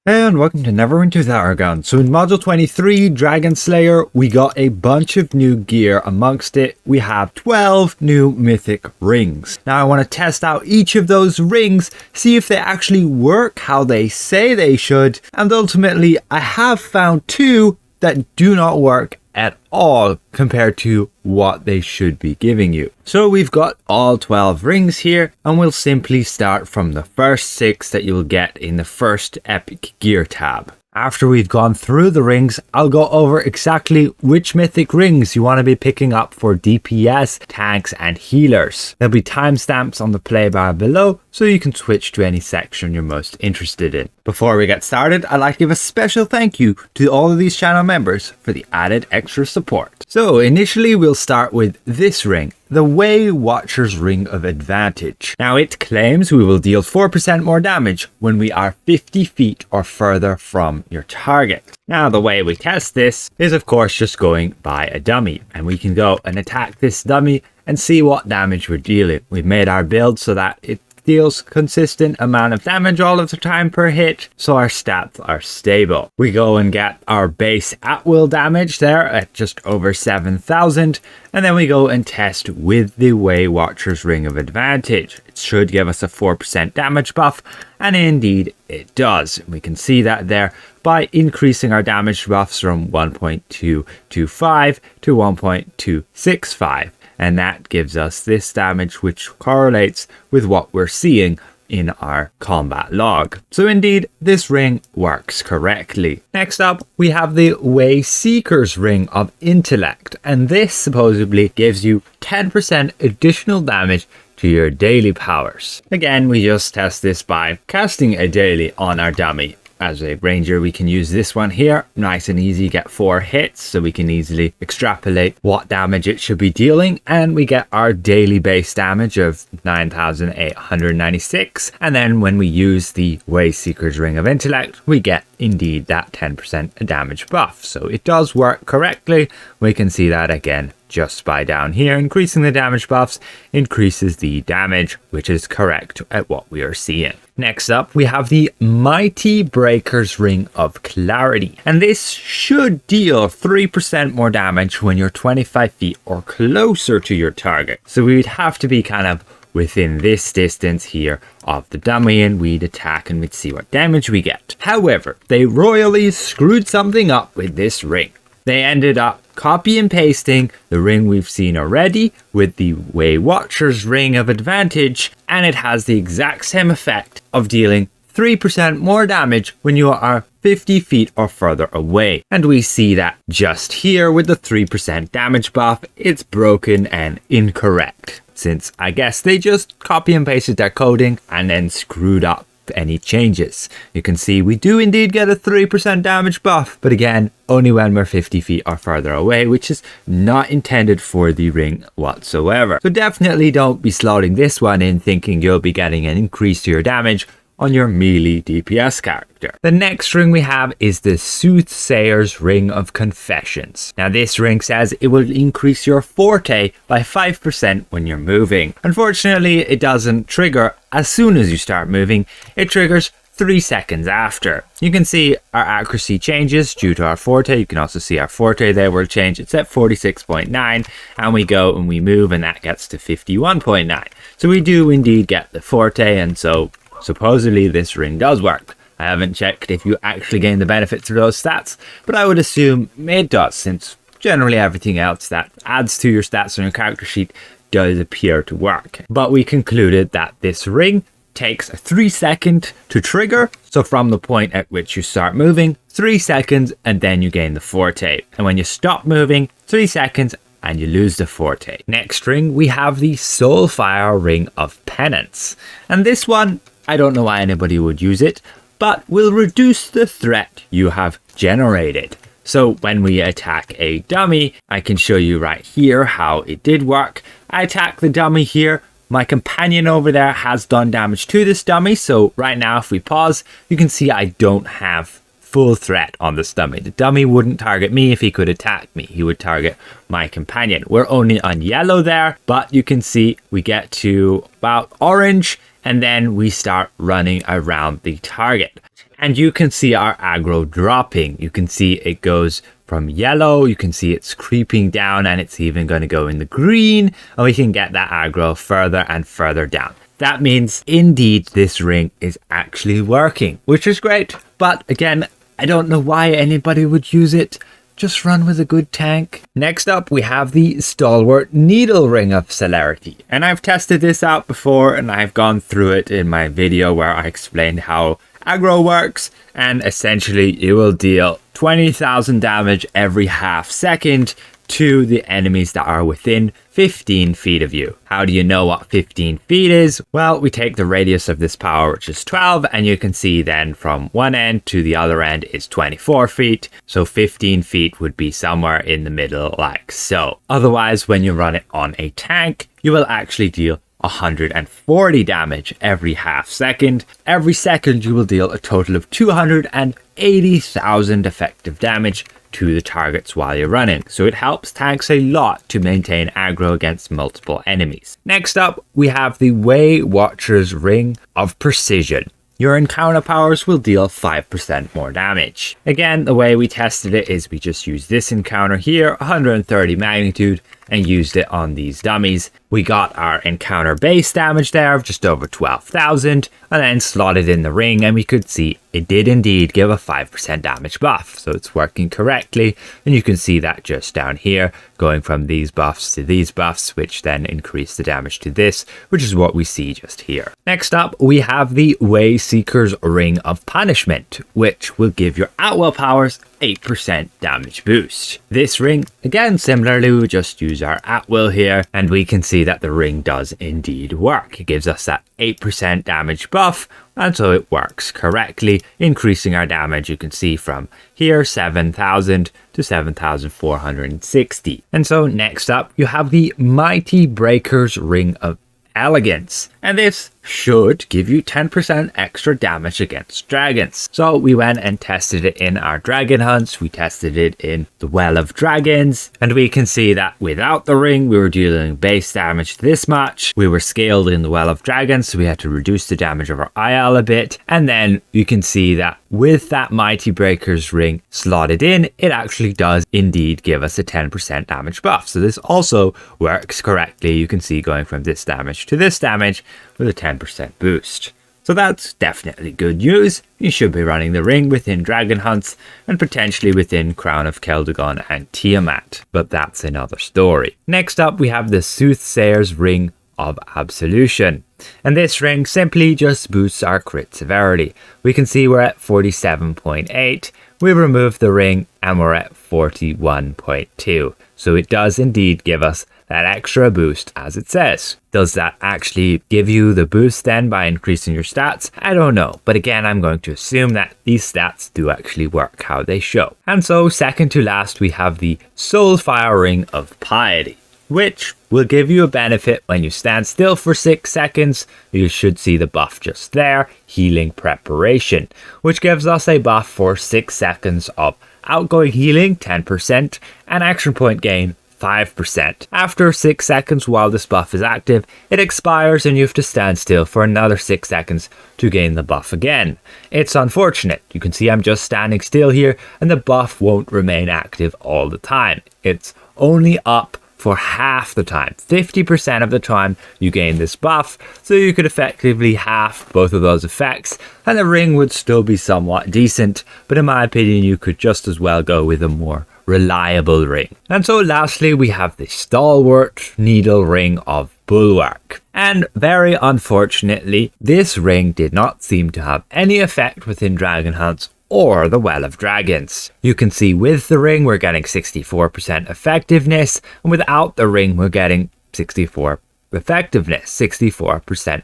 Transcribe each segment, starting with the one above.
And welcome to Neverwinter with Aragon. So in Module 23, Dragon Slayer, we got a bunch of new gear. Amongst it, we have 12 new mythic rings. Now I want to test out each of those rings, see if they actually work how they say they should. And ultimately, I have found two that do not work at all compared to what they should be giving you. So we've got all 12 rings here, and we'll simply start from the first 6 that you'll get in the first epic gear tab. After we've gone through the rings, I'll go over exactly which mythic rings you want to be picking up for DPS, tanks and healers. There'll be timestamps on the play bar below, so you can switch to any section you're most interested in. Before we get started, I'd like to give a special thank you to all of these channel members for the added extra support. So initially we'll start with this ring, the Waywatcher's Ring of Advantage. Now it claims we will deal 4% more damage when we are 50 feet or further from your target. Now the way we test this is of course just going by a dummy, and we can go and attack this dummy and see what damage we're dealing. We've made our build so that it deals consistent amount of damage all of the time per hit, so our stats are stable. We go and get our base at will damage there at just over 7,000, and then we go and test with the Waywatcher's Ring of Advantage. It should give us a 4% damage buff, and indeed it does. We can see that there by increasing our damage buffs from 1.225 to 1.265. And that gives us this damage, which correlates with what we're seeing in our combat log. So indeed, this ring works correctly. Next up, we have the Wayseeker's Ring of Intellect, and this supposedly gives you 10% additional damage to your daily powers. Again, we just test this by casting a daily on our dummy. As a ranger, we can use this one here, nice and easy, get 4 hits, so we can easily extrapolate what damage it should be dealing, and we get our daily base damage of 9,896, and then when we use the Wayseeker's Ring of Intellect, we get indeed that 10% damage buff. So it does work correctly. We can see that again just by down here. Increasing the damage buffs increases the damage, which is correct at what we are seeing. Next up, we have the Mightbreaker's Ring of Celerity, and this should deal 3% more damage when you're 25 feet or closer to your target. So we would have to be kind of within this distance here of the dummy, and we'd attack and we'd see what damage we get. However, they royally screwed something up with this ring. They ended up copy and pasting the ring we've seen already with the Waywatcher's Ring of Advantage, and it has the exact same effect of dealing 3% more damage when you are 50 feet or further away. And we see that just here with the 3% damage buff. It's broken and incorrect, since I guess they just copy and pasted their coding and then screwed up any changes. You can see we do indeed get a 3% damage buff, but again, only when we're 50 feet or further away, which is not intended for the ring whatsoever. So definitely don't be slotting this one in thinking you'll be getting an increase to your damage on your melee DPS character. The next ring we have is the Soothesayer's Ring of Confessions. Now this ring says it will increase your forte by 5% when you're moving. Unfortunately, it doesn't trigger as soon as you start moving. It triggers 3 seconds after. You can see our accuracy changes due to our forte. You can also see our forte there will change. It's at 46.9, and we go and we move, and that gets to 51.9. So we do indeed get the forte, and so supposedly this ring does work. I haven't checked if you actually gain the benefit through those stats, but I would assume it does, since generally everything else that adds to your stats on your character sheet does appear to work. But we concluded that this ring takes 3 seconds to trigger, so from the point at which you start moving, 3 seconds, and then you gain the forte. And when you stop moving, 3 seconds, and you lose the forte. Next ring, we have the Soulfire Ring of Penance. And this one, I don't know why anybody would use it, but will reduce the threat you have generated. So when we attack a dummy, I can show you right here how it did work. I attack the dummy here. My companion over there has done damage to this dummy. So right now, if we pause, you can see I don't have full threat on this dummy. The dummy wouldn't target me if he could attack me. He would target my companion. We're only on yellow there, but you can see we get to about orange, and then we start running around the target. And you can see our aggro dropping. You can see it goes from yellow, you can see it's creeping down, and it's even going to go in the green, and we can get that aggro further and further down. That means indeed this ring is actually working, which is great. But again, I don't know why anybody would use it. Just run with a good tank. Next up, we have the Stalwartneedle Ring of Celerity. And I've tested this out before, and I've gone through it in my video where I explained how aggro works. And essentially, you will deal 20,000 damage every half second to the enemies that are within 15 feet of you. How do you know what 15 feet is? Well, we take the radius of this power, which is 12, and you can see then from one end to the other end is 24 feet. So 15 feet would be somewhere in the middle like so. Otherwise, when you run it on a tank, you will actually deal 140 damage every half second. Every second you will deal a total of 280,000 effective damage to the targets while you're running, so it helps tanks a lot to maintain aggro against multiple enemies. Next up, we have the Waywatcher's Ring of Precision. Your encounter powers will deal 5% more damage. Again, the way we tested it is we just used this encounter here, 130 magnitude, and used it on these dummies. We got our encounter base damage there of just over 12,000, and then slotted in the ring, and we could see it did indeed give a 5% damage buff, so it's working correctly. And you can see that just down here, going from these buffs to these buffs, which then increase the damage to this, which is what we see just here. Next up, we have the Wayseeker's Ring of Punishment, which will give your at-will powers 8% damage boost. This ring, again, similarly, we just use our at-will here, and we can see that the ring does indeed work. It gives us that 8% damage buff, and so it works correctly, increasing our damage. You can see from here 7,000 to 7,460. And so next up, you have the Mightbreaker's Ring of Elegance, and this should give you 10% extra damage against dragons. So we went and tested it in our dragon hunts, we tested it in the Well of Dragons, and we can see that without the ring we were dealing base damage this much. We were scaled in the Well of Dragons, so we had to reduce the damage of our IL a bit, and then you can see that with that Mightbreaker's ring slotted in, it actually does indeed give us a 10% damage buff. So this also works correctly. You can see going from this damage to this damage with a 10% boost. So that's definitely good news. You should be running the ring within Dragon Hunts and potentially within Crown of Keldagon and Tiamat, but that's another story. Next up, we have the Soothsayer's Ring of Absolution. And this ring simply just boosts our crit severity. We can see we're at 47.8. We remove the ring and we're at 41.2. So it does indeed give us that extra boost, as it says. Does that actually give you the boost then by increasing your stats? I don't know, but again, I'm going to assume that these stats do actually work how they show. And so second to last, we have the Soulfire Ring of Piety, which will give you a benefit when you stand still for 6 seconds. You should see the buff just there, Healing Preparation, which gives us a buff for 6 seconds of outgoing healing, 10%, and action point gain, 5%. After 6 seconds while this buff is active, it expires and you have to stand still for another 6 seconds to gain the buff again. It's unfortunate. You can see I'm just standing still here and the buff won't remain active all the time. It's only up for half the time. 50% of the time you gain this buff, so you could effectively half both of those effects and the ring would still be somewhat decent, but in my opinion you could just as well go with a more reliable ring. And so lastly, we have the Stalwartneedle Ring of Bulwark. And very unfortunately, this ring did not seem to have any effect within Dragon Hunts or the Well of Dragons. You can see with the ring we're getting 64% effectiveness, and without the ring we're getting 64%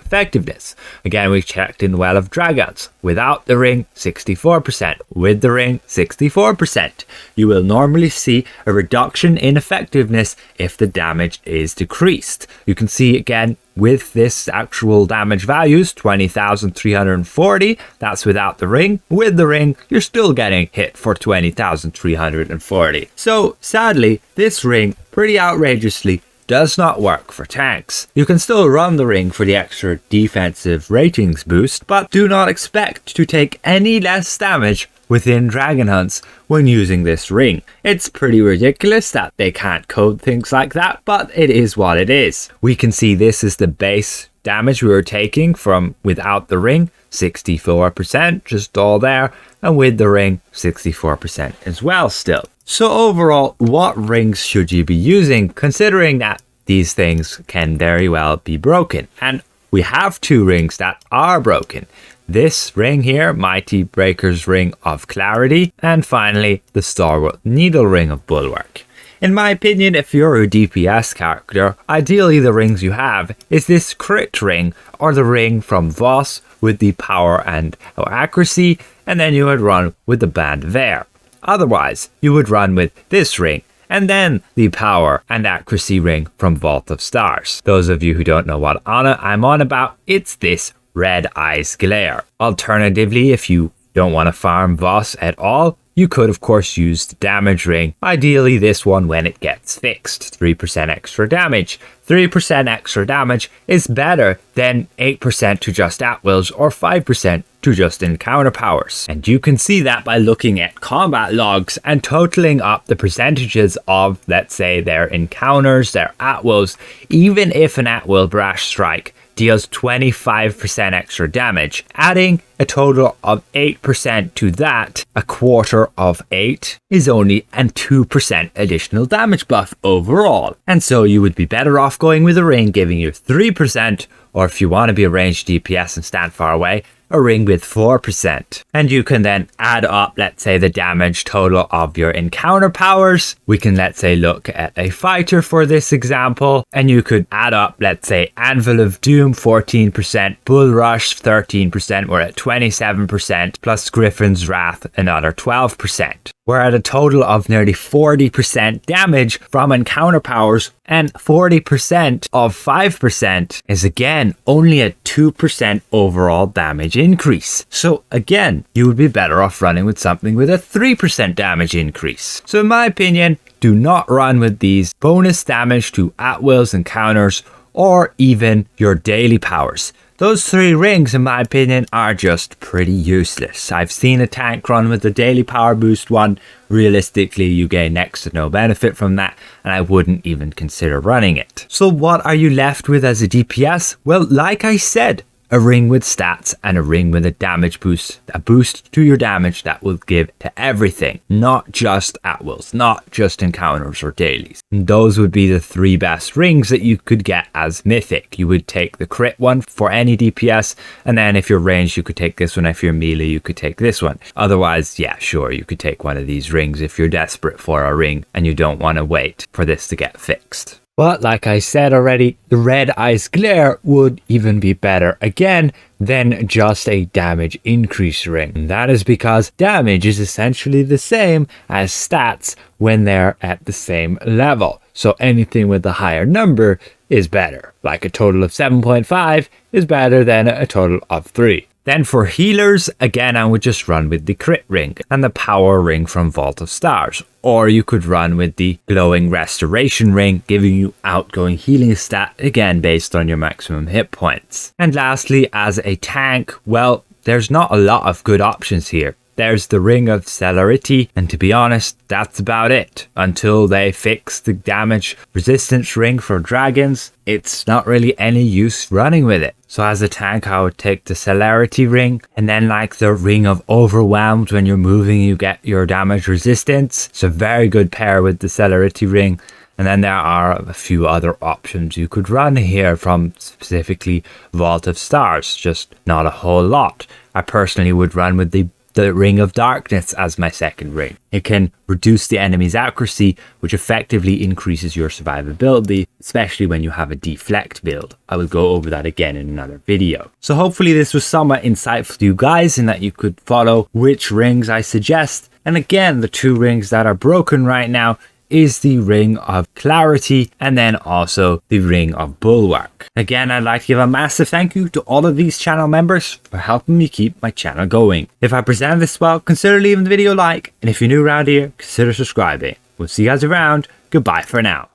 effectiveness. Again, we checked in the Well of Dragons. Without the ring, 64%. With the ring, 64%. You will normally see a reduction in effectiveness if the damage is decreased. You can see again with this actual damage values, 20,340. That's without the ring. With the ring, you're still getting hit for 20,340. So sadly, this ring pretty outrageously does not work for tanks. You can still run the ring for the extra defensive ratings boost, but do not expect to take any less damage within dragon hunts when using this ring. It's pretty ridiculous that they can't code things like that, but it is what it is. We can see this is the base damage we were taking from without the ring, 64%, just all there, and with the ring, 64% as well still. So overall, what rings should you be using, considering that these things can very well be broken? And we have two rings that are broken. This ring here, Mightbreaker's Ring of Clarity, and finally the Stalwartneedle Ring of Bulwark. In my opinion, if you're a DPS character, ideally the rings you have is this crit ring or the ring from Voss with the power and accuracy, and then you would run with the band of air. Otherwise, you would run with this ring and then the power and accuracy ring from Vault of Stars. Those of you who don't know what I'm on about, it's this Red Eyes Glare. Alternatively, if you don't want to farm Voss at all, you could of course use the damage ring, ideally this one when it gets fixed, 3% extra damage. 3% extra damage is better than 8% to just at-wills or 5% to just encounter powers. And you can see that by looking at combat logs and totaling up the percentages of, let's say, their encounters, their at-wills. Even if an at-will Brash Strike deals 25% extra damage, adding a total of 8% to that, a quarter of 8 is only a 2% additional damage buff overall. And so you would be better off going with a ring giving you 3%, or if you want to be a ranged DPS and stand far away, a ring with 4%. And you can then add up, let's say, the damage total of your encounter powers. We can, let's say, look at a fighter for this example, and you could add up, let's say, Anvil of Doom 14%, Bull Rush 13%, we're at 27%, plus Griffin's Wrath another 12%. We're at a total of nearly 40% damage from encounter powers, and 40% of 5% is again only a 2% overall damage increase. So again, you would be better off running with something with a 3% damage increase. So in my opinion, do not run with these bonus damage to at-wills encounters or even your daily powers. Those three rings, in my opinion, are just pretty useless. I've seen a tank run with the daily power boost one. Realistically, you gain next to no benefit from that, and I wouldn't even consider running it. So what are you left with as a DPS? Well, like I said, a ring with stats and a ring with a damage boost, a boost to your damage that will give to everything, not just at-wills, not just encounters or dailies. And those would be the three best rings that you could get as mythic. You would take the crit one for any DPS, and then if you're ranged, you could take this one. If you're melee, you could take this one. Otherwise, yeah, sure, you could take one of these rings if you're desperate for a ring and you don't want to wait for this to get fixed. But like I said already, the Red Eyes Glare would even be better again than just a damage increase ring. And that is because damage is essentially the same as stats when they're at the same level. So anything with a higher number is better. Like a total of 7.5 is better than a total of 3. Then for healers, again, I would just run with the crit ring and the power ring from Vault of Stars. Or you could run with the glowing restoration ring, giving you outgoing healing stat, again based on your maximum hit points. And lastly, as a tank, well, there's not a lot of good options here. There's the Ring of Celerity, and to be honest, that's about it. Until they fix the damage resistance ring for dragons, it's not really any use running with it. So as a tank, I would take the Celerity ring, and then like the Ring of Overwhelmed, when you're moving you get your damage resistance. It's a very good pair with the Celerity ring. And then there are a few other options you could run here from specifically Vault of Stars, just not a whole lot. I personally would run with the Ring of Darkness as my second ring. It can reduce the enemy's accuracy, which effectively increases your survivability, especially when you have a deflect build. I will go over that again in another video. So hopefully this was somewhat insightful to you guys, and that you could follow which rings I suggest. And again, the two rings that are broken right now is the Ring of Clarity and then also the Ring of Bulwark. Again, I'd like to give a massive thank you to all of these channel members for helping me keep my channel going. If I presented this well, consider leaving the video a like, and if you're new around here, consider subscribing. We'll see you guys around. Goodbye for now.